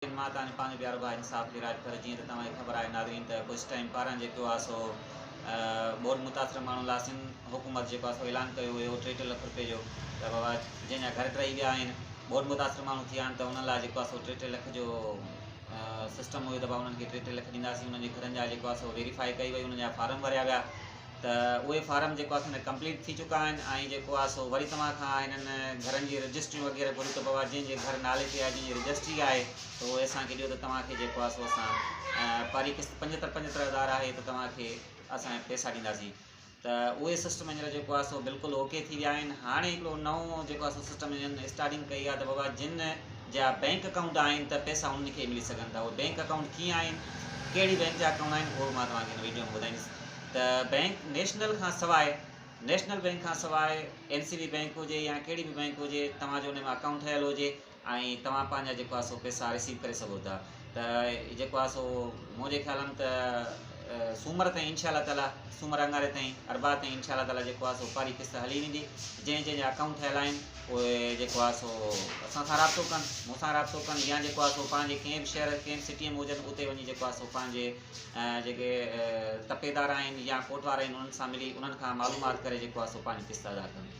मां तव्हांजो पंहिंजो प्यारो भाउ इंसाफ़ लिराज पर जीअं त तव्हांखे ख़बर आहे नाज़रीन त कुझु टाइम पारां जेको आहे सो बोड मुतासिर माण्हू लाइ सिंध हुकूमत जेको आहे सो ऐलान कयो हुयो 3 लाख रुपए जो त बाबा जंहिंजा घर टही विया आहिनि बोड मुतासिर माण्हू थिया आहिनि त उन्हनि लाइ जेको आहे सो 3 लाख जो सिस्टम हुयो त भाउ उन्हनि खे 3 लाख ॾींदासीं। उन्हनि जे घरनि जा जेको आहे सो वेरीफाई कई वई, उन्हनि जा फार्म भरिया विया त उहे फार्म जेको आहे कंप्लीट थी चुका आहिनि ऐं जेको आहे सो वरी तव्हां खां हिननि घरनि जी रजिस्ट्रियूं वग़ैरह घुरी त बाबा जंहिंजे घर नाले ते आहे, जंहिंजी रजिस्ट्री आहे त उहे असांखे ॾियो त तव्हांखे जेको आहे सो असां पहिरीं किस्त 75,000 आहे त तव्हांखे असां पैसा ॾींदासीं। त उहे सिस्टम हींअर जेको आहे सो बिल्कुलु ओके थी विया आहिनि। हाणे हिकिड़ो नओं जेको आहे सो सिस्टम हिननि स्टार्टिंग कई आहे त बाबा जिन जा बैंक अकाउंट आहिनि त पैसा उन्हनि खे मिली सघनि था। उहे बैंक अकाउंट कीअं आहिनि, कहिड़ी बैंक जा अकाउंट आहिनि, उहो मां तव्हांखे हिन वीडियो में ॿुधाईंदुसि। त बैंक नेशनल खां सवाइ, नेशनल बैंक खां सवाइ NCB बैंक हुजे या कहिड़ी बि बैंक हुजे, तव्हांजो उन में अकाउंट ठहियल हुजे ऐं तव्हां पंहिंजा जेको आहे सो पैसा रिसीव करे सघो था। त जेको आहे सो मुंहिंजे ख़्याल में त सूमर ताईं इंशाअल्लाह ताला, सूमर अंगारे ताईं अरबा ताईं इंशाअल्लाह ताला जेको आहे सो पहिरीं किस्त हली वेंदी। जंहिंजा अकाउंट ठहियल आहिनि उहे जेको आहे सो असां सां राब्तो कनि, मूंसां राब्तो कनि या जेको आहे सो पंहिंजे कंहिं बि शहर कंहिं सिटीअ में हुजनि उते वञी जेको आहे सो पंहिंजे जेके तपेदार आहिनि या कोटवार आहिनि उन्हनि सां मिली उन्हनि खां मालूमात करे जेको आहे सो पंहिंजी किस्त अदा कनि।